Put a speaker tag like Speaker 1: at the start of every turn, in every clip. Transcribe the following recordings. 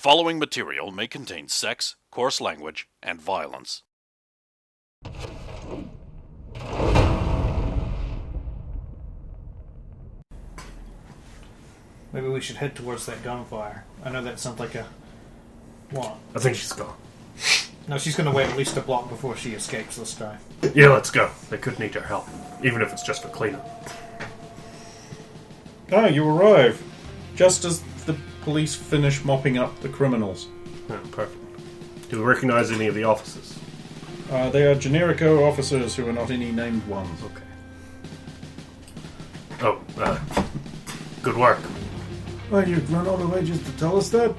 Speaker 1: following material may contain sex, coarse language, and violence.
Speaker 2: Maybe we should head towards that gunfire. I know that sounds like a... What?
Speaker 3: I think she's gone.
Speaker 2: No, she's going to wait at least a block before she escapes this time.
Speaker 3: Yeah, let's go. They could need our help, even if it's just for cleanup.
Speaker 4: Ah, you arrive. Just as the police finish mopping up the criminals.
Speaker 3: Oh, perfect. Do we recognize any of the officers?
Speaker 4: They are generico officers who are not any named ones.
Speaker 3: Okay. Good work.
Speaker 5: Well, you've run all the way just to tell us that?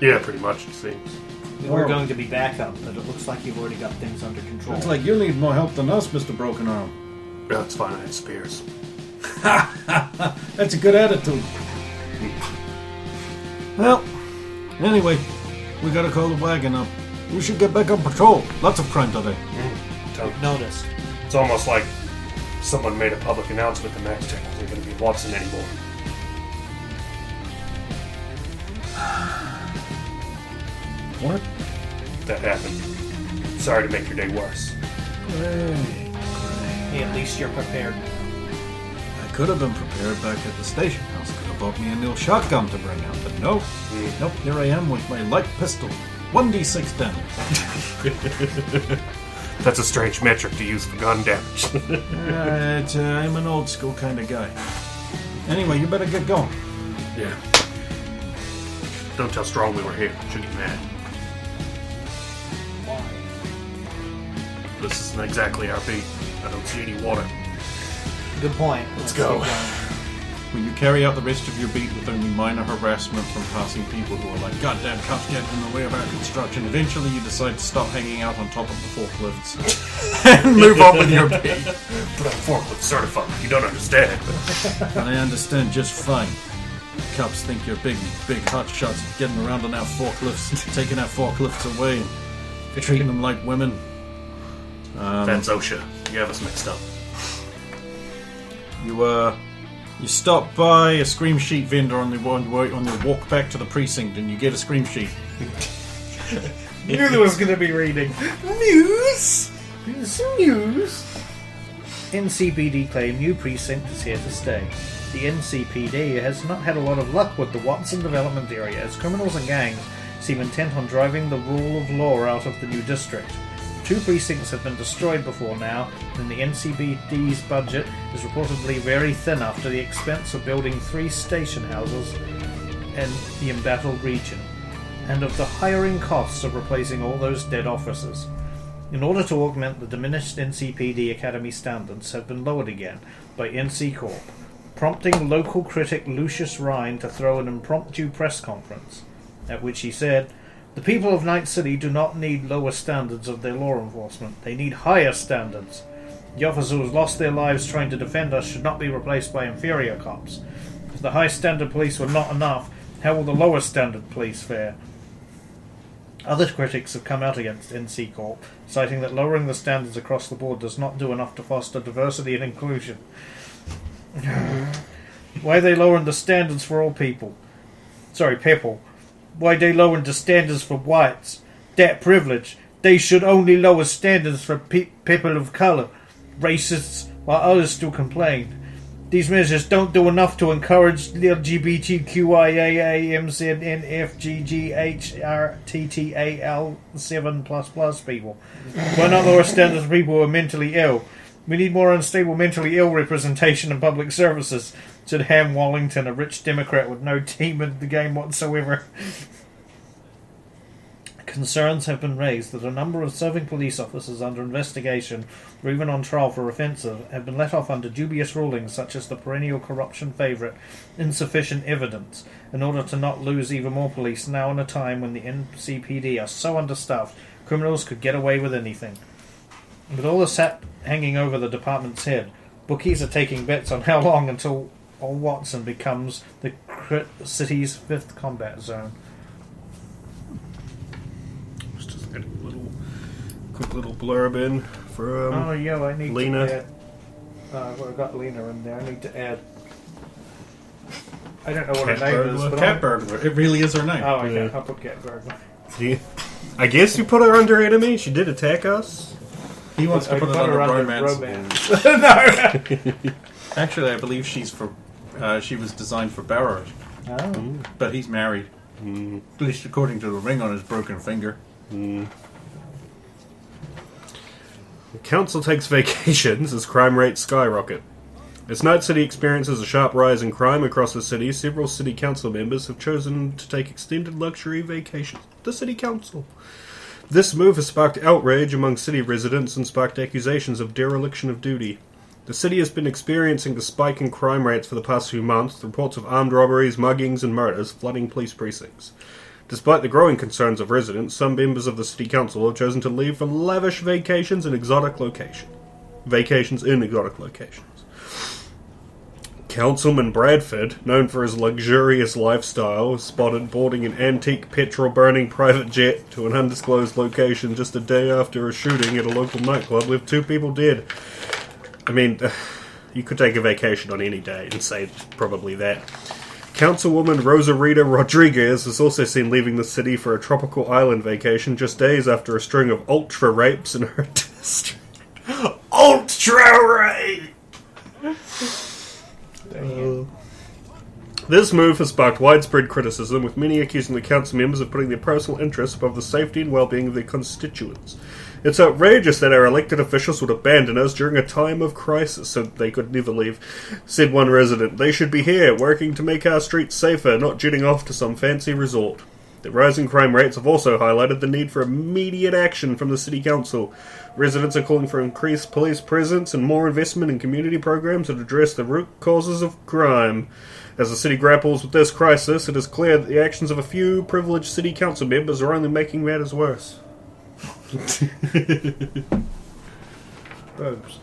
Speaker 3: Yeah, pretty much, it seems.
Speaker 2: We were going to be back up, but it looks like you've already got things under control.
Speaker 5: Looks like you need more help than us, Mr. Broken Arm.
Speaker 3: Yeah, it's fine, I had spears.
Speaker 5: That's a good attitude. Well, anyway, we gotta call the wagon up. We should get back on patrol. Lots of crime today.
Speaker 2: We've noticed.
Speaker 3: It's almost like someone made a public announcement the next check wasn't going to be Watson anymore.
Speaker 5: What?
Speaker 3: That happened. Sorry to make your day worse.
Speaker 2: Hey, at least you're prepared.
Speaker 5: I could have been prepared back at the station house. Could have bought me a new shotgun to bring out, but no. Nope, here I am with my light pistol. 1d6 damage.
Speaker 3: That's a strange metric to use for gun damage.
Speaker 5: I'm an old school kind of guy. Anyway, you better get going.
Speaker 3: Yeah. Don't tell Strong we were here. She'll get mad. This isn't exactly our beat. I don't see any water.
Speaker 2: Good point.
Speaker 3: Let's go.
Speaker 4: When you carry out the rest of your beat with only minor harassment from passing people who are like, goddamn cops getting in the way of our construction, eventually you decide to stop hanging out on top of the forklifts and move on with your beat.
Speaker 3: But I'm forklift certified. You don't understand.
Speaker 4: I understand just fine. Cops think you're big hot shots getting around on our forklifts, taking our forklifts away and treating them like women.
Speaker 3: That's OSHA. You have us mixed up.
Speaker 4: You stop by a scream sheet vendor on your walk back to the precinct, and you get a scream sheet.
Speaker 2: You knew there was going to be reading. News! Some news! NCPD claim new precinct is here to stay. The NCPD has not had a lot of luck with the Watson development area, as criminals and gangs seem intent on driving the rule of law out of the new district. 2 precincts have been destroyed before now, and the NCPD's budget is reportedly very thin after the expense of building 3 station houses in the embattled region, and of the hiring costs of replacing all those dead officers. In order to augment the diminished NCPD Academy standards have been lowered again by NC Corp, prompting local critic Lucius Rhine to throw an impromptu press conference, at which he said, "The people of Night City do not need lower standards of their law enforcement. They need higher standards. The officers who lost their lives trying to defend us should not be replaced by inferior cops. If the high standard police were not enough, how will the lower standard police fare?" Other critics have come out against NC Corp, citing that lowering the standards across the board does not do enough to foster diversity and inclusion. Why are they lowering the standards for all people? Sorry, people. Why they lowering the standards for whites? That privilege. They should only lower standards for people of colour. Racists, while others still complain. These measures don't do enough to encourage LGBTQIAMZNFGGHRTTAL7++ people. Why not lower standards for people who are mentally ill? We need more unstable mentally ill representation in public services, said Ham Wallington, a rich Democrat with no team in the game whatsoever. Concerns have been raised that a number of serving police officers under investigation or even on trial for offences have been let off under dubious rulings such as the perennial corruption favourite insufficient evidence, in order to not lose even more police now in a time when the NCPD are so understaffed criminals could get away with anything. With all this hanging over the department's head, bookies are taking bets on how long until Old Watson becomes the city's 5th combat zone.
Speaker 3: Just get a quick little blurb in for
Speaker 2: I need
Speaker 3: Lena.
Speaker 2: to add... I've got Lena in there. I need to add I don't know what her
Speaker 4: Cat
Speaker 2: name is.
Speaker 4: burglar.
Speaker 2: But
Speaker 4: Cat burglar. It really is her name.
Speaker 2: Oh, okay. I'll put cat burglar.
Speaker 3: I guess you put her under enemy. She did attack us.
Speaker 4: He wants to
Speaker 2: I
Speaker 4: put it
Speaker 2: put her
Speaker 4: under
Speaker 2: under
Speaker 4: romance.
Speaker 2: romance. No.
Speaker 4: Actually, I believe she's for. She was designed for Barrett,
Speaker 2: Oh.
Speaker 4: but he's married. At least according to the ring on his broken finger.
Speaker 3: The council takes vacations as crime rates skyrocket. As Night City experiences a sharp rise in crime across the city, several city council members have chosen to take extended luxury vacations. The city council. This move has sparked outrage among city residents and sparked accusations of dereliction of duty. The city has been experiencing a spike in crime rates for the past few months, reports of armed robberies, muggings, and murders flooding police precincts. Despite the growing concerns of residents, some members of the city council have chosen to leave for lavish vacations in exotic locations. Councilman Bradford, known for his luxurious lifestyle, was spotted boarding an antique petrol-burning private jet to an undisclosed location just a day after a shooting at a local nightclub with 2 people dead. I mean, you could take a vacation on any day and say probably that. Councilwoman Rosarita Rodriguez was also seen leaving the city for a tropical island vacation just days after a string of ultra rapes in her district. Ultra rape! This move has sparked widespread criticism, with many accusing the council members of putting their personal interests above the safety and well-being of their constituents. It's outrageous that our elected officials would abandon us during a time of crisis so they could never leave, said one resident. They should be here, working to make our streets safer, not jetting off to some fancy resort. The rising crime rates have also highlighted the need for immediate action from the City Council. Residents are calling for increased police presence and more investment in community programs that address the root causes of crime. As the city grapples with this crisis, it is clear that the actions of a few privileged City Council members are only making matters worse.
Speaker 2: Robes.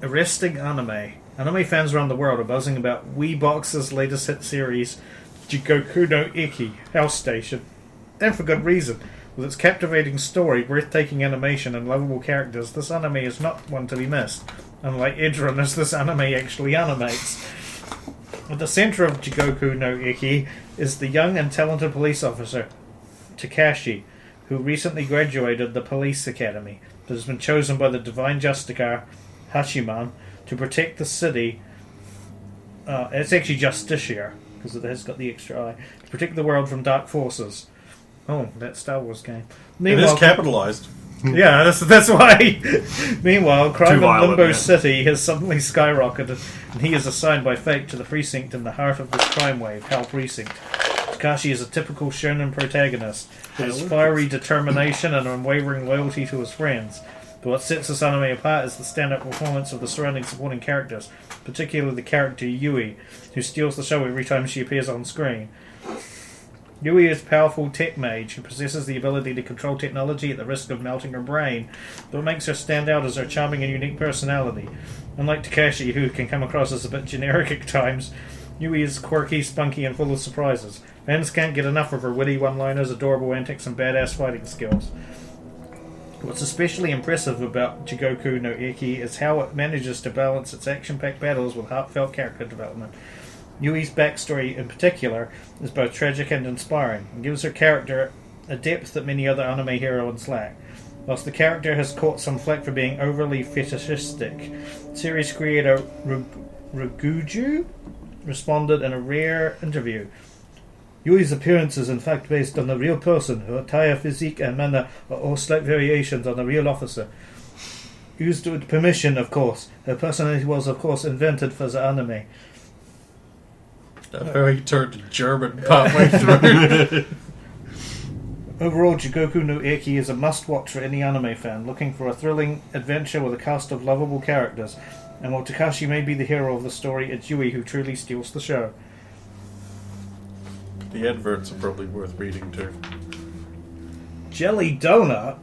Speaker 2: Arresting anime. Anime fans around the world are buzzing about Wii Box's latest hit series, Jigoku no Iki, House Station. And for good reason. With its captivating story, breathtaking animation, and lovable characters, this anime is not one to be missed. Unlike Edron, as this anime actually animates. At the centre of Jigoku no Iki is the young and talented police officer, Takashi, who recently graduated the police academy, but has been chosen by the divine Justicar, Hashiman, to protect the city. It's actually Justiciar, because it has got the extra I. To protect the world from dark forces. Oh, that Star Wars game.
Speaker 4: It is capitalized.
Speaker 2: Yeah, that's why. Meanwhile, crime in
Speaker 3: violent,
Speaker 2: Limbo
Speaker 3: man.
Speaker 2: City has suddenly skyrocketed, and he is assigned by fate to the precinct in the heart of this crime wave, Hell Precinct. Takashi is a typical shonen protagonist, with his fiery determination and unwavering loyalty to his friends. But what sets this anime apart is the standout performance of the surrounding supporting characters, particularly the character Yui, who steals the show every time she appears on screen. Yui is a powerful tech mage who possesses the ability to control technology at the risk of melting her brain, but what makes her stand out is her charming and unique personality. Unlike Takashi, who can come across as a bit generic at times, Yui is quirky, spunky, and full of surprises. Fans can't get enough of her witty one-liners, adorable antics, and badass fighting skills. What's especially impressive about Jigoku no Iki is how it manages to balance its action-packed battles with heartfelt character development. Yui's backstory, in particular, is both tragic and inspiring, and gives her character a depth that many other anime heroines lack. Whilst the character has caught some flack for being overly fetishistic, series creator Ruguju responded in a rare interview. Yui's appearance is in fact based on a real person. Her attire, physique, and manner are all slight variations on a real officer. Used with permission, of course. Her personality was, of course, invented for the anime.
Speaker 4: That's how he turned to German partway through.
Speaker 2: Overall, Jigoku no Iki is a must-watch for any anime fan looking for a thrilling adventure with a cast of lovable characters. And while Takashi may be the hero of the story, it's Yui who truly steals the show.
Speaker 4: The adverts are probably worth reading too.
Speaker 2: Jelly donut?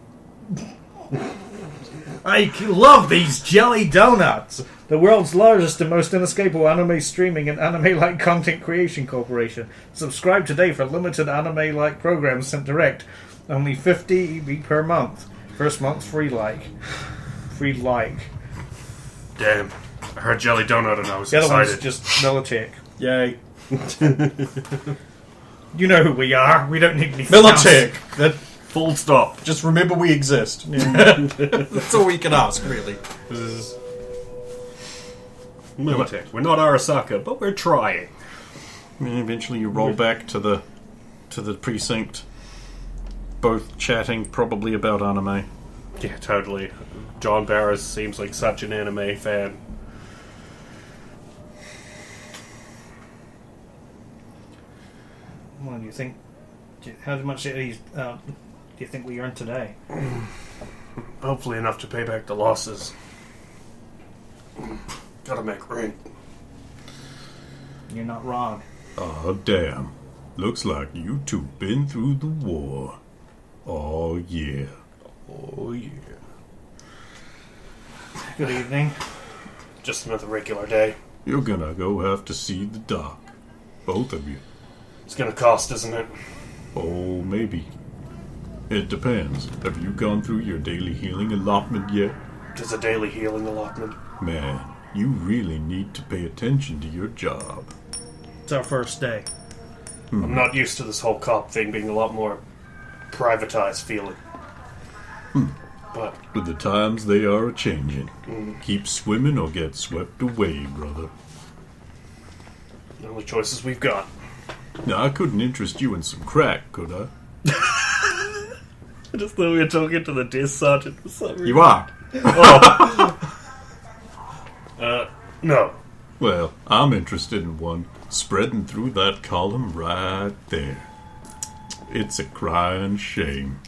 Speaker 2: I love these jelly donuts! The world's largest and most inescapable anime streaming and anime-like content creation corporation. Subscribe today for limited anime-like programs sent direct. Only $50 EB per month. First month free like. Free like.
Speaker 3: Damn. I heard Jelly Donut and I was
Speaker 2: The other
Speaker 3: excited.
Speaker 2: one's just Militech.
Speaker 4: Yay.
Speaker 2: You know who we are. We don't need anything
Speaker 4: Militech.
Speaker 2: else.
Speaker 4: That
Speaker 3: Full stop.
Speaker 4: just remember we exist. That's all we can ask, really.
Speaker 3: Militech. We're not Arasaka, but we're trying.
Speaker 4: And eventually, you roll back to the precinct, both chatting probably about anime.
Speaker 3: Yeah, totally. John Barris seems like such an anime fan.
Speaker 2: What do you think? How much do you think we earned today?
Speaker 3: Hopefully enough to pay back the losses. Gotta make rent.
Speaker 2: You're not wrong.
Speaker 5: Oh, damn. Looks like you two been through the war. Oh, yeah.
Speaker 3: Oh, yeah.
Speaker 2: Good evening.
Speaker 3: Just another regular day.
Speaker 5: You're gonna go have to see the doc. Both of you.
Speaker 3: It's gonna cost, isn't it?
Speaker 5: Oh, maybe. It depends. Have you gone through your daily healing allotment yet?
Speaker 3: There's a daily healing allotment.
Speaker 5: Man, you really need to pay attention to your job.
Speaker 2: It's our first day.
Speaker 3: I'm not used to this whole cop thing being a lot more privatized feeling. But
Speaker 5: With the times they are a-changing. Keep swimming or get swept away, brother.
Speaker 3: the only choices we've got.
Speaker 5: Now, I couldn't interest you in some crack, could I?
Speaker 3: I just thought we were talking to the desk sergeant for some reason.
Speaker 4: You are.
Speaker 3: No.
Speaker 5: Well, I'm interested in one. Spreading through that column right there. It's a crying shame.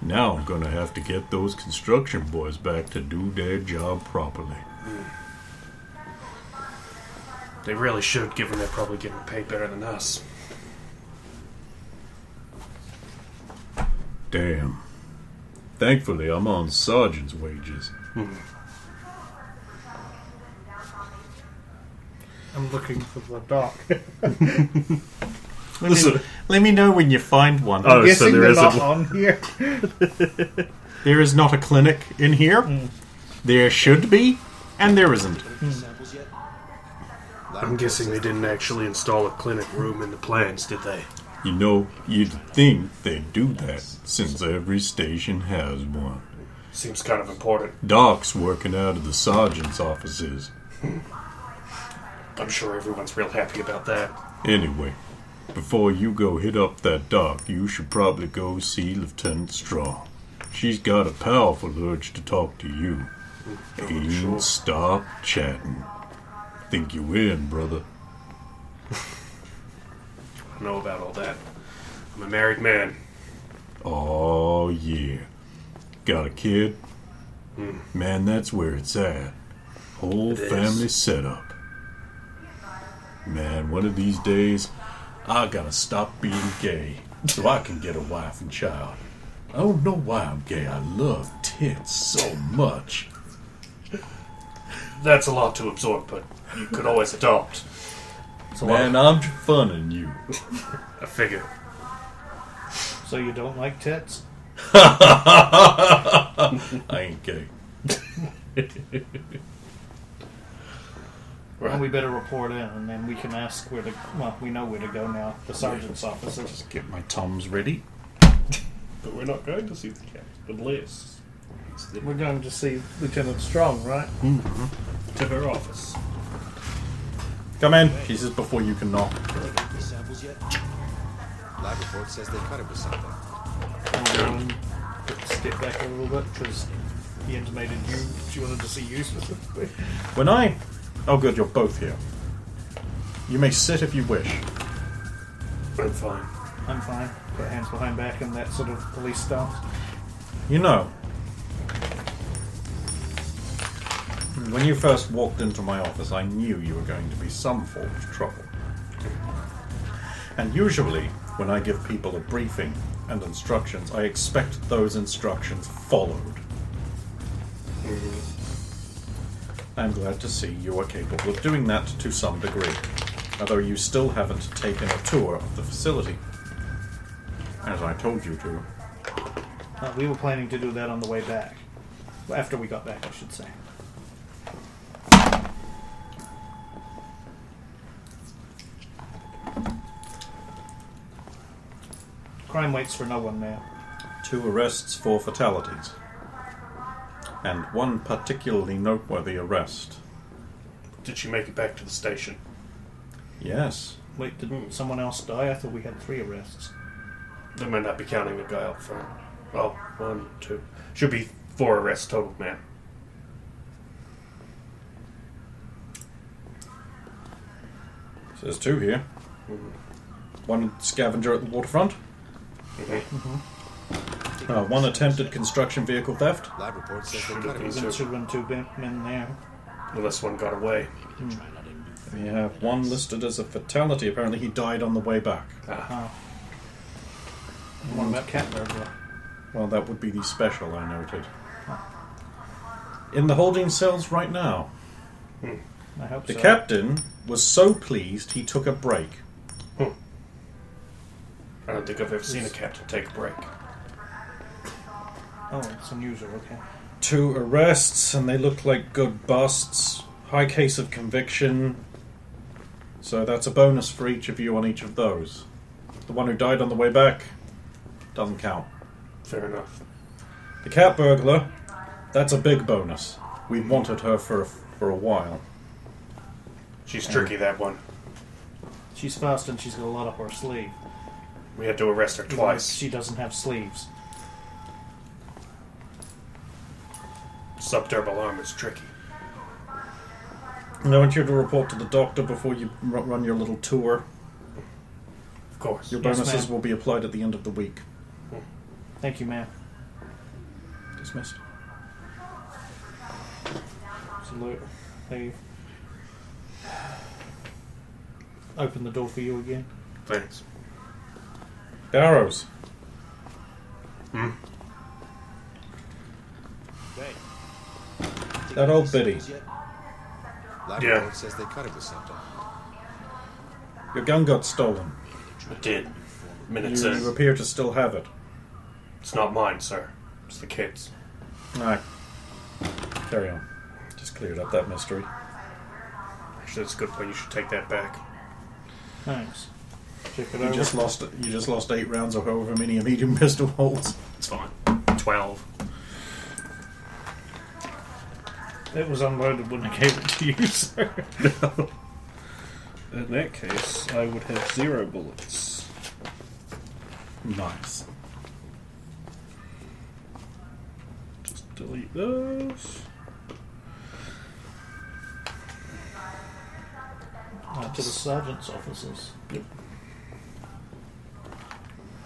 Speaker 5: Now I'm gonna have to get those construction boys back to do their job properly.
Speaker 3: They really should, given they're probably getting paid better than us.
Speaker 5: Damn. Thankfully, I'm on sergeant's wages.
Speaker 2: I'm looking for the doc.
Speaker 4: Let me know when you find one.
Speaker 3: Oh, so
Speaker 2: Guessing
Speaker 3: there
Speaker 2: they're
Speaker 3: isn't
Speaker 2: not
Speaker 3: one.
Speaker 2: on here.
Speaker 4: There is not a clinic in here. There should be, and there isn't.
Speaker 3: I'm guessing they didn't actually install a clinic room in the plans, did they?
Speaker 5: You know, you'd think they'd do that, since every station has one.
Speaker 3: Seems kind of important.
Speaker 5: Doc's working out of the sergeant's offices.
Speaker 3: I'm sure everyone's real happy about that.
Speaker 5: Anyway, before you go hit up that doc, you should probably go see Lieutenant Strong. She's got a powerful urge to talk to you. Ain't
Speaker 3: sure.
Speaker 5: stop chatting. Think you in, brother.
Speaker 3: I know about all that. I'm a married man.
Speaker 5: Oh, yeah. Got a kid? Man, that's where it's at. Whole
Speaker 3: It is.
Speaker 5: family setup. Man, one of these days, I gotta stop being gay so I can get a wife and child. I don't know why I'm gay. I love tits so much.
Speaker 3: That's a lot to absorb, but you could always adopt. It's a lot.
Speaker 5: Man, I'm funning you.
Speaker 3: I figure.
Speaker 2: So you don't like tits?
Speaker 5: I ain't gay.
Speaker 2: Well, we better report in, and then we can ask where to. Well, we know where to go now. The sergeant's offices.
Speaker 4: Get my Toms ready.
Speaker 3: But we're not going to see the cat unless it's
Speaker 2: We're going to see Lieutenant Strong, right?
Speaker 3: to her office.
Speaker 4: Come in. She says before you can knock.
Speaker 6: Any samples yet? Lab report says they cut it with something.
Speaker 2: Step back a little bit because he intimated she wanted to see you specifically.
Speaker 4: When I... Oh, good, you're both here. You may sit if you wish.
Speaker 3: I'm fine.
Speaker 2: I'm fine. Put hands behind back and that sort of police stuff.
Speaker 4: You know, when you first walked into my office, I knew you were going to be some form of trouble. And usually, when I give people a briefing and instructions, I expect those instructions followed. I'm glad to see you are capable of doing that to some degree, although you still haven't taken a tour of the facility, as I told you to.
Speaker 2: We were planning to do that on the way back. After we got back, I should say. Crime waits for no one now.
Speaker 4: 2 arrests for fatalities. And 1 particularly noteworthy arrest.
Speaker 3: Did she make it back to the station?
Speaker 4: Yes.
Speaker 2: Wait, did someone else die? I thought we had 3 arrests.
Speaker 3: They might not be counting the guy up front. Oh, 1, 2. Should be 4 arrests total, ma'am.
Speaker 4: There's 2 here. 1 scavenger at the waterfront. 1 attempted construction vehicle theft.
Speaker 6: Lab report says they
Speaker 3: Should
Speaker 6: cut
Speaker 3: have
Speaker 6: him.
Speaker 3: been
Speaker 2: There should have been 2 men there.
Speaker 3: Unless one got away.
Speaker 4: We have 1 listed as a fatality. Apparently he died on the way back.
Speaker 2: Oh. What about cat burglar?
Speaker 4: Well, that would be the special I noted. In the holding cells right now.
Speaker 2: I hope
Speaker 4: The
Speaker 2: so.
Speaker 4: captain was so pleased he took a break.
Speaker 3: I don't think I've ever seen a captain take a break.
Speaker 2: Oh, it's unusual, okay.
Speaker 4: 2 arrests, and they look like good busts. High case of conviction. So that's a bonus for each of you on each of those. The one who died on the way back doesn't count.
Speaker 3: Fair enough.
Speaker 4: The cat burglar, that's a big bonus. We've wanted her for a while.
Speaker 3: She's tricky, that one.
Speaker 2: She's fast and she's got a lot up her sleeve.
Speaker 3: We had to arrest her
Speaker 2: Even
Speaker 3: twice.
Speaker 2: if she doesn't have sleeves.
Speaker 3: Subdermal arm is tricky.
Speaker 4: And I want you to report to the doctor before you run your little tour.
Speaker 3: Of course.
Speaker 4: Your
Speaker 2: Yes,
Speaker 4: bonuses
Speaker 2: ma'am.
Speaker 4: will be applied at the end of the week.
Speaker 2: Thank you, ma'am.
Speaker 4: Dismissed.
Speaker 2: Salute. They open the door for you again.
Speaker 3: Thanks.
Speaker 4: Barrows.
Speaker 6: Hey.
Speaker 4: That old biddy.
Speaker 6: Lab
Speaker 3: Yeah.
Speaker 6: report says they cut him with something.
Speaker 4: Your gun got stolen.
Speaker 3: It did. Minutes in.
Speaker 4: You appear to still have it.
Speaker 3: It's not mine, sir. It's the kids.
Speaker 4: Alright. Carry on. Just cleared up that mystery.
Speaker 3: Actually, that's a good point. You should take that back.
Speaker 2: Thanks. Check it
Speaker 4: You
Speaker 2: over.
Speaker 4: just lost 8 rounds of however many a medium pistol holds.
Speaker 3: It's fine. 12.
Speaker 2: It was unloaded when I gave it to you, sir.
Speaker 3: In that case, I would have 0 bullets.
Speaker 4: Nice.
Speaker 3: Just delete those.
Speaker 2: To the sergeant's offices.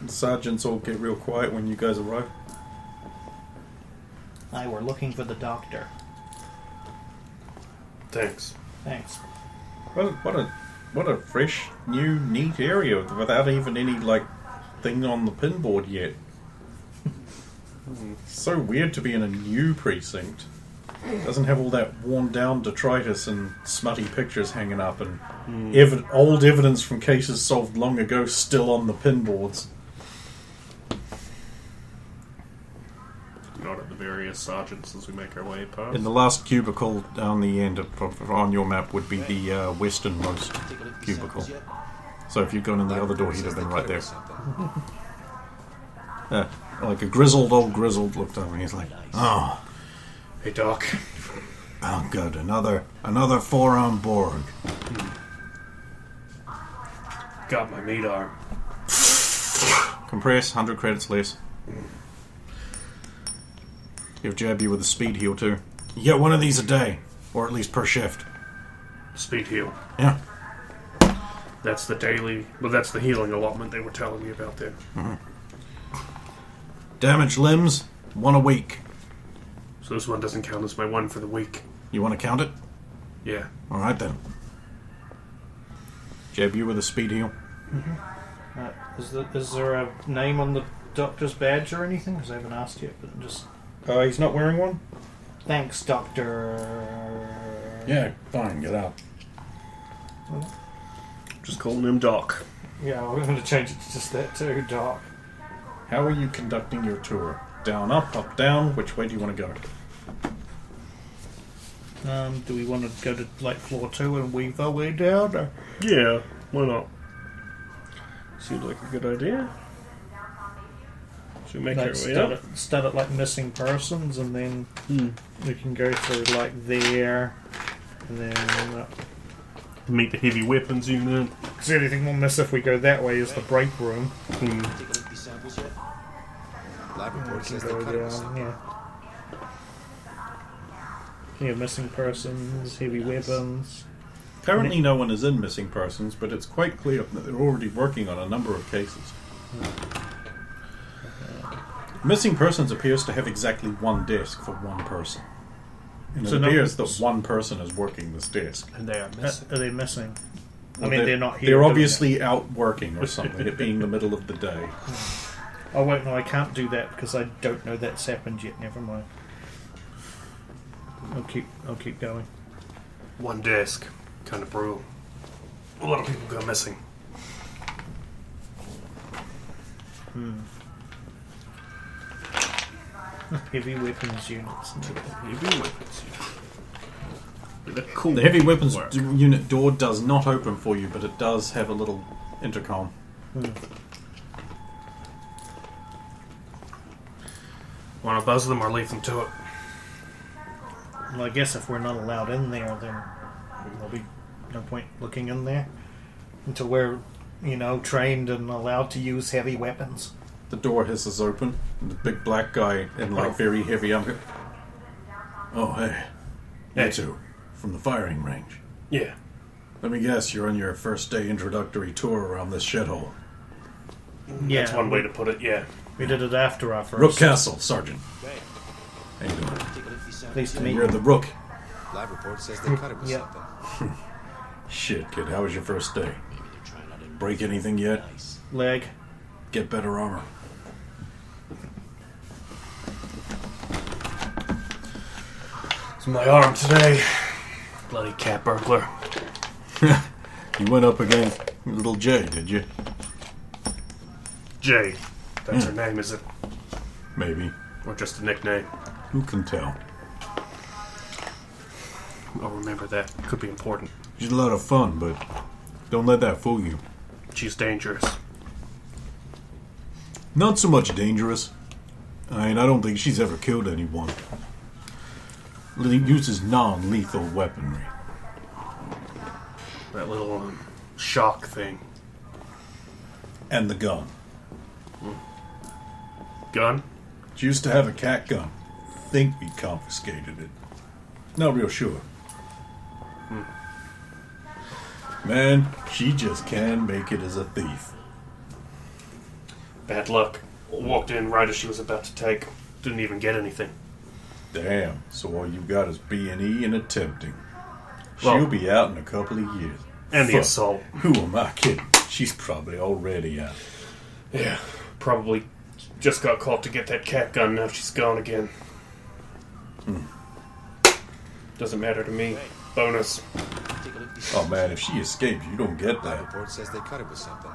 Speaker 4: The sergeants all get real quiet when you guys arrive.
Speaker 2: Hi, we're looking for the doctor.
Speaker 3: Thanks.
Speaker 2: Thanks.
Speaker 4: What a fresh, new, neat area without even any thing on the pinboard yet. So weird to be in a new precinct. Doesn't have all that worn down detritus and smutty pictures hanging up and old evidence from cases solved long ago still on the pinboards.
Speaker 3: Not at the various sergeants as we make our way past.
Speaker 4: In the last cubicle down the end on your map would be the westernmost cubicle. So if you'd gone in the other door, he'd have been right there. Like a old grizzled looked over and he's like, "Oh,
Speaker 3: Hey, Doc.
Speaker 4: oh, good, another 4-arm Borg."
Speaker 3: Got my meat arm.
Speaker 4: Compress, 100 credits less. He'll jab you with a speed heal too. You get one of these a day, or at least per shift.
Speaker 3: Speed heal.
Speaker 4: Yeah.
Speaker 3: That's the daily... Well, that's the healing allotment they were telling me about there.
Speaker 4: Damaged limbs, 1 a week.
Speaker 3: So this one doesn't count as my one for the week.
Speaker 4: You want to count it?
Speaker 3: Yeah.
Speaker 4: All right then. Jab you with a speed heal.
Speaker 2: Is there a name on the doctor's badge or anything? Because I haven't asked yet, but just...
Speaker 4: He's not wearing one?
Speaker 2: Thanks, Doctor...
Speaker 4: Yeah, fine, get out.
Speaker 3: Just calling him Doc.
Speaker 2: Yeah, we're going to change it to just that too, Doc.
Speaker 4: How are you conducting your tour? Down, up, down? Which way do you want to go?
Speaker 2: Do we want to go to floor 2 and weave our way down? Or?
Speaker 3: Yeah, why not? Seems like a good idea. So we make
Speaker 2: Like
Speaker 3: our way up.
Speaker 2: start at like missing persons, and then we can go through like there, and then.
Speaker 3: Meet the heavy weapons unit.
Speaker 2: Because the only thing we'll miss if we go that way is the break room.
Speaker 6: Take a look at these samples yet? Lab
Speaker 2: We
Speaker 6: report
Speaker 2: can
Speaker 6: says they
Speaker 2: go
Speaker 6: cut it with
Speaker 2: down,
Speaker 6: something.
Speaker 2: yeah. Missing persons, heavy weapons.
Speaker 4: Currently, no one is in missing persons, but it's quite clear that they're already working on a number of cases. Missing persons appears to have exactly one desk for one person. And
Speaker 2: So
Speaker 4: it
Speaker 2: no-
Speaker 4: appears that one person is working this desk.
Speaker 3: And they are missing.
Speaker 2: Are they missing? I
Speaker 4: Well,
Speaker 2: mean, they're not here.
Speaker 4: They're
Speaker 2: doing
Speaker 4: obviously out working or something, it being the middle of the day.
Speaker 2: it. Oh wait, no, I can't do that because I don't know that's happened yet. Never mind. I'll keep going.
Speaker 3: One desk. Kind of brutal. A lot of people go missing.
Speaker 2: Heavy weapons units.
Speaker 3: Heavy weapons. They're cool.
Speaker 4: The heavy weapons
Speaker 3: Work.
Speaker 4: unit door does not open for you, but it does have a little intercom.
Speaker 3: Want to buzz them or leave them to it?
Speaker 2: Well, I guess if we're not allowed in there, then there'll be no point looking in there until we're, trained and allowed to use heavy weapons.
Speaker 4: The door hisses open, and the big black guy in very heavy armor. Oh, hey. You
Speaker 3: Hey.
Speaker 4: two, from the firing range.
Speaker 3: Yeah.
Speaker 4: Let me guess, you're on your first day introductory tour around this shithole.
Speaker 2: Yeah,
Speaker 3: That's one way to put it, yeah.
Speaker 2: We did it after our
Speaker 4: Rook
Speaker 2: first.
Speaker 4: Castle, Sergeant. How you doing?
Speaker 6: Take a look at these samples
Speaker 2: Pleased to
Speaker 6: yet?
Speaker 2: meet
Speaker 4: You're the Rook.
Speaker 6: Lab report says they cut it with
Speaker 2: Yep.
Speaker 6: something.
Speaker 4: Shit, kid, how was your first day? Break anything yet?
Speaker 2: Leg.
Speaker 4: Get better armor.
Speaker 3: It's my arm today. Bloody cat burglar.
Speaker 4: You went up against little Jay, did you?
Speaker 3: Jade. That's her name, is it?
Speaker 4: Maybe.
Speaker 3: Or just a nickname?
Speaker 4: Who can tell?
Speaker 3: I'll remember that. Could be important.
Speaker 4: She's a lot of fun, but don't let that fool you.
Speaker 3: She's dangerous.
Speaker 4: Not so much dangerous. I don't think she's ever killed anyone. Uses non-lethal weaponry.
Speaker 3: That little shock thing.
Speaker 4: And the gun.
Speaker 3: Gun?
Speaker 4: She used to have a cat gun. Think we confiscated it. Not real sure. Man, she just can make it as a thief.
Speaker 3: Bad luck. Walked in right as she was about to take. Didn't even get anything.
Speaker 4: Damn, so all you got is B&E and attempting.
Speaker 3: Well-
Speaker 4: She'll be out in a couple of years.
Speaker 3: And the
Speaker 4: Fuck.
Speaker 3: assault.
Speaker 4: Who am I kidding? She's probably already out.
Speaker 3: Yeah. Probably just got caught to get that cat gun. Now she's gone again. Doesn't matter to me. Bonus.
Speaker 6: Take a look at these
Speaker 4: Oh man, if she escapes, you don't get
Speaker 6: Lab
Speaker 4: that.
Speaker 6: report says they cut it with something.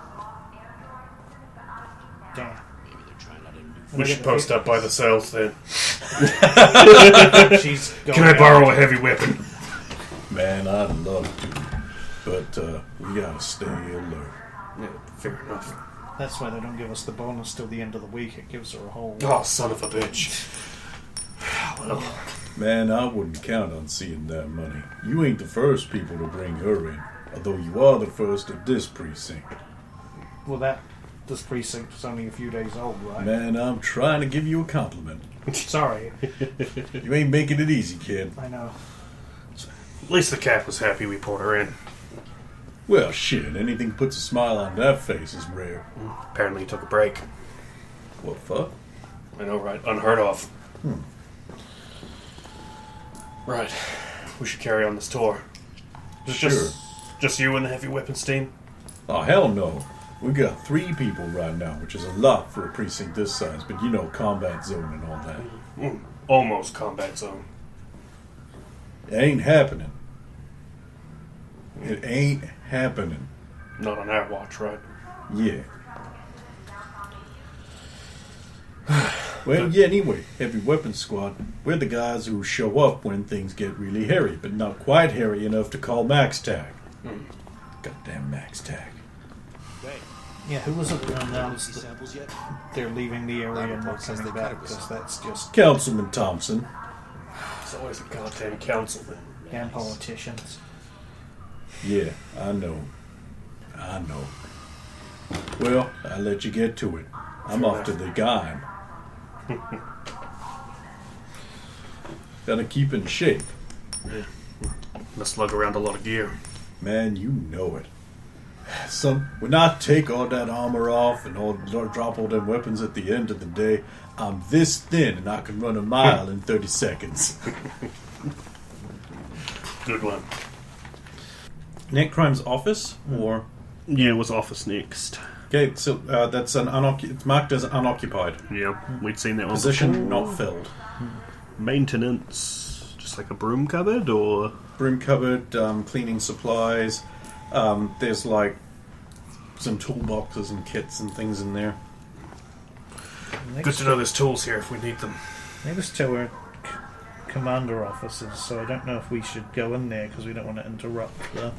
Speaker 2: Damn.
Speaker 3: We should post up by the cells then.
Speaker 2: She's going
Speaker 3: Can I
Speaker 2: out.
Speaker 3: borrow a heavy weapon?
Speaker 4: Man, I'd love to. But we gotta stay alert.
Speaker 3: Yeah, fair enough.
Speaker 2: That's why they don't give us the bonus till the end of the week. It gives her a whole.
Speaker 3: Oh, son of a bitch. Well,
Speaker 4: Man, I wouldn't count on seeing that money. You ain't the first people to bring her in. Although you are the first of this precinct.
Speaker 2: Well, this precinct is only a few days old, right?
Speaker 4: Man, I'm trying to give you a compliment.
Speaker 2: Sorry,
Speaker 4: You ain't making it easy, kid.
Speaker 2: I know.
Speaker 3: at least the cat was happy we pulled her in.
Speaker 4: Well, shit, anything puts a smile on that face is rare.
Speaker 3: Apparently he took a break.
Speaker 4: What fuck?
Speaker 3: I know, right? Unheard of. Right. We should carry on this tour. Is it
Speaker 4: Sure.
Speaker 3: just you and the heavy weapons team?
Speaker 4: Oh, hell no. We got 3 people right now, which is a lot for a precinct this size, but you know, combat zone and all that.
Speaker 3: Almost combat zone.
Speaker 4: It ain't happening. It ain't happening.
Speaker 3: Not on our watch, right?
Speaker 4: Yeah. Well, yeah, anyway, Heavy Weapons Squad, we're the guys who show up when things get really hairy, but not quite hairy enough to call Max Tag. Goddamn Max Tag.
Speaker 2: Yeah, who was it that announced that
Speaker 6: Samples yet?
Speaker 2: they're leaving the area and not
Speaker 6: report says
Speaker 2: coming
Speaker 6: they
Speaker 2: back?
Speaker 6: cut it.
Speaker 2: Because that's just
Speaker 5: Councilman Thompson.
Speaker 3: It's always a goddamn councilman.
Speaker 2: damn politicians.
Speaker 5: Yeah, I know. Well, I'll let you get to it. I'm off to the game. Gotta keep in shape.
Speaker 3: Must lug around a lot of gear.
Speaker 5: Man, you know it. When I take all that armor off and drop all them weapons at the end of the day, I'm this thin and I can run a mile in 30 seconds.
Speaker 3: Good one.
Speaker 4: Net Crime's office, or
Speaker 3: Yeah, it was office next.
Speaker 4: okay, so that's it's marked as unoccupied
Speaker 3: Yeah, we'd seen that one
Speaker 4: position,
Speaker 3: before.
Speaker 4: not filled.
Speaker 3: Maintenance, just like a broom cupboard, or
Speaker 4: Broom cupboard, cleaning supplies. There's like some toolboxes and kits and things in there.
Speaker 3: good to know there's tools here if we need them.
Speaker 2: Next to our commander offices, so I don't know if we should go in there because we don't want to interrupt the.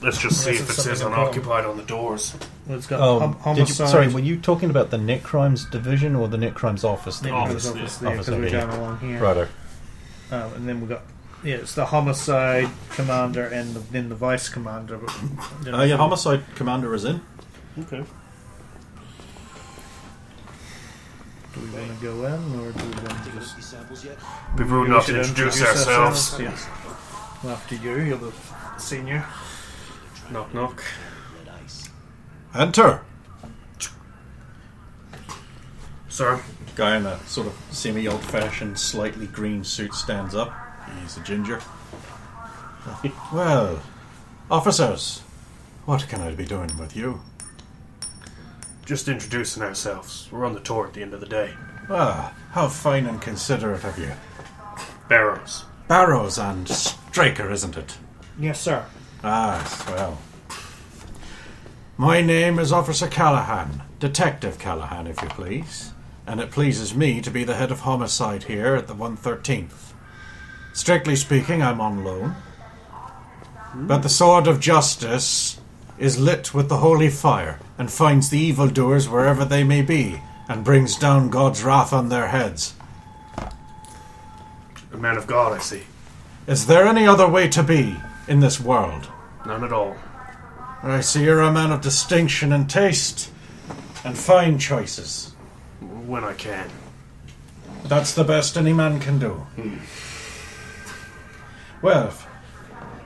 Speaker 3: Let's just see
Speaker 2: Unless
Speaker 3: if it
Speaker 2: it's
Speaker 3: says
Speaker 2: something important.
Speaker 3: unoccupied on the doors.
Speaker 2: Well, it's got
Speaker 7: Did you,
Speaker 2: homicide.
Speaker 7: sorry, were you talking about the Net Crimes division or the Net Crimes office?
Speaker 2: Net
Speaker 3: Office,
Speaker 2: Crimes
Speaker 3: yeah.
Speaker 2: office there
Speaker 7: Office,
Speaker 2: because we're
Speaker 7: okay,
Speaker 2: down along here.
Speaker 7: Righto.
Speaker 2: And then we got it's the homicide commander and then the vice commander. But
Speaker 4: Yeah, homicide commander is in.
Speaker 3: Okay.
Speaker 2: do we want to go in or do we want to just?
Speaker 6: Samples yet?
Speaker 3: Be rude
Speaker 2: We
Speaker 3: enough
Speaker 2: should
Speaker 3: to introduce ourselves.
Speaker 2: Yeah. Well, after you're the senior.
Speaker 3: Knock, knock.
Speaker 6: Red ice.
Speaker 4: Enter.
Speaker 3: Sir,
Speaker 4: Guy in a sort of semi-old-fashioned, slightly green suit stands up. He's a ginger. Well, officers, what can I be doing with you?
Speaker 3: just introducing ourselves. We're on the tour at the end of the day.
Speaker 4: Ah, how fine and considerate of you.
Speaker 3: Barrows.
Speaker 4: Barrows and Straker, isn't it?
Speaker 2: Yes, sir.
Speaker 4: Ah, well. My name is Officer Callahan, Detective Callahan, if you please, and it pleases me to be the head of homicide here at the 113th. Strictly speaking, I'm on loan, but the sword of justice is lit with the holy fire and finds the evildoers wherever they may be and brings down God's wrath on their heads.
Speaker 3: A man of God, I see.
Speaker 4: Is there any other way to be in this world?
Speaker 3: None at all.
Speaker 4: I see you're a man of distinction and taste and fine choices.
Speaker 3: When I can.
Speaker 4: That's the best any man can do. Well, if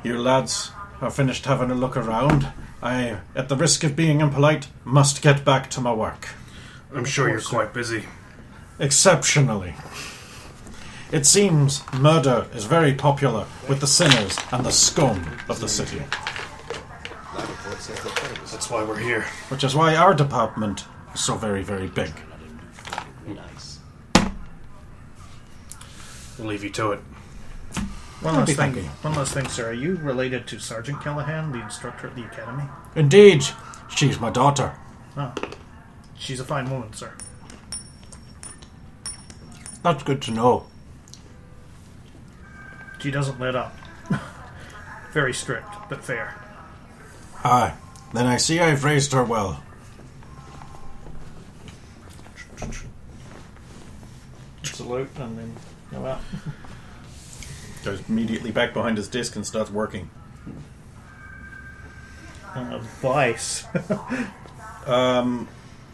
Speaker 4: you lads are finished having a look around, I, at the risk of being impolite, must get back to my work.
Speaker 3: I'm sure you're quite busy.
Speaker 4: Exceptionally. It seems murder is very popular with the sinners and the scum of the city,
Speaker 6: Lab report says they cut it.
Speaker 3: That's why we're here.
Speaker 4: which is why our department is so very, very big.
Speaker 6: Nice.
Speaker 3: We'll leave you to it.
Speaker 2: One
Speaker 4: I'll
Speaker 2: last
Speaker 4: be
Speaker 2: thing,
Speaker 4: thinking.
Speaker 2: one last thing, sir. Are you related to Sergeant Callahan, the instructor at the academy?
Speaker 4: Indeed, she's my daughter.
Speaker 2: Oh, she's a fine woman, sir.
Speaker 4: That's good to know.
Speaker 2: She doesn't let up. Very strict, but fair.
Speaker 4: Aye, then I see I've raised her well.
Speaker 2: Salute and then go out.
Speaker 4: Goes immediately back behind his desk and starts working.
Speaker 2: Vice.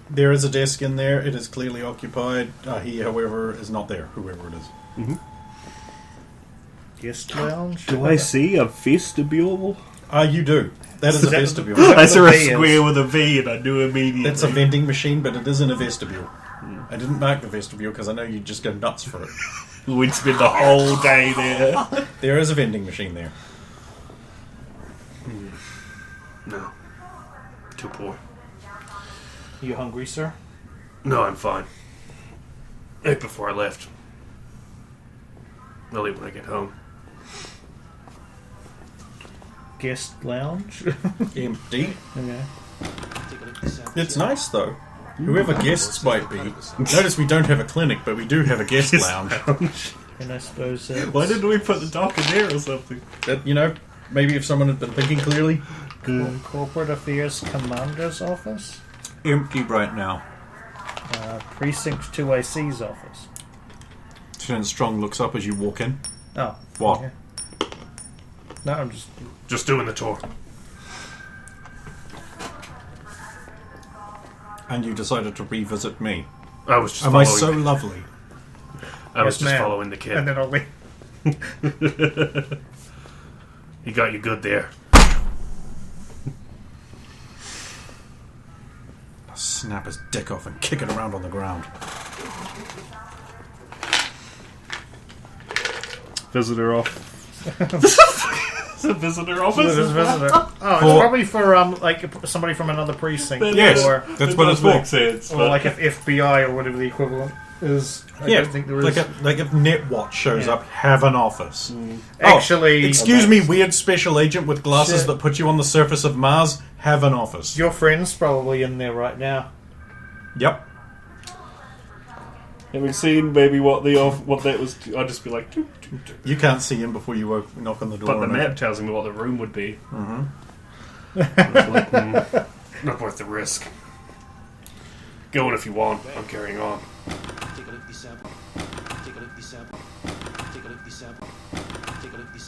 Speaker 4: There is a desk in there. It is clearly occupied. He, however, is not there, whoever it is.
Speaker 2: Guest lounge.
Speaker 3: Do I see a vestibule?
Speaker 4: You do. That is a vestibule.
Speaker 3: I saw a
Speaker 2: V is.
Speaker 3: square with a V and I knew immediately.
Speaker 4: That's a vending machine, but it is in a vestibule. I didn't mark the vestibule because I know you'd just go nuts for it.
Speaker 3: We'd spend the whole day there.
Speaker 4: There is a vending machine there.
Speaker 3: No. Too poor.
Speaker 2: You hungry, sir?
Speaker 3: No, I'm fine. Ate before I left. I'll eat when I get home.
Speaker 2: Guest lounge.
Speaker 4: Empty.
Speaker 2: Okay.
Speaker 6: Take a look at the samples.
Speaker 4: It's nice, though. Whoever guests might be. Notice we don't have a clinic, but we do have a guest lounge.
Speaker 2: And I suppose it's
Speaker 3: Why didn't we put the dock in there or something?
Speaker 4: That, you know, maybe if someone had been thinking clearly.
Speaker 2: Corporate Affairs Commander's Office.
Speaker 4: empty right now.
Speaker 2: Precinct 2AC's office.
Speaker 4: Lieutenant Strong looks up as you walk in.
Speaker 2: Oh.
Speaker 4: What?
Speaker 2: Okay. No, I'm
Speaker 3: Just doing the tour.
Speaker 4: And you decided to revisit me.
Speaker 3: I was just
Speaker 4: Am I
Speaker 3: following.
Speaker 4: so lovely?
Speaker 3: I was
Speaker 2: Yes,
Speaker 3: just
Speaker 2: ma'am.
Speaker 3: following the kid.
Speaker 2: And then I'll leave.
Speaker 3: He got you good there.
Speaker 4: I'll snap his dick off and kick it around on the ground.
Speaker 3: Visitor off. It's a visitor office.
Speaker 2: This is visitor. Oh, it's probably for like somebody from another precinct.
Speaker 4: Yes,
Speaker 2: Or,
Speaker 4: that's what it's for.
Speaker 3: Sense,
Speaker 2: or like if FBI or whatever the equivalent is. I
Speaker 4: Yeah,
Speaker 2: don't think there is.
Speaker 4: like if Netwatch shows
Speaker 2: Yeah.
Speaker 4: up, have an office.
Speaker 2: Actually,
Speaker 4: Excuse me, weird special agent with glasses
Speaker 2: Shit.
Speaker 4: that put you on the surface of Mars, have an office.
Speaker 2: your friend's probably in there right now.
Speaker 4: Yep.
Speaker 3: Having seen maybe what that was, I'd just be like, "Toot, toot, toot."
Speaker 4: You can't see him before you knock on the door.
Speaker 3: But the
Speaker 4: and
Speaker 3: map tells me what the room would be.
Speaker 4: Mhm.
Speaker 3: Not worth the risk. Go in if you want. I'm carrying on.
Speaker 6: Take a look at the sample. Take a look at the sample. Take a look at the sample. Take a look at the sample.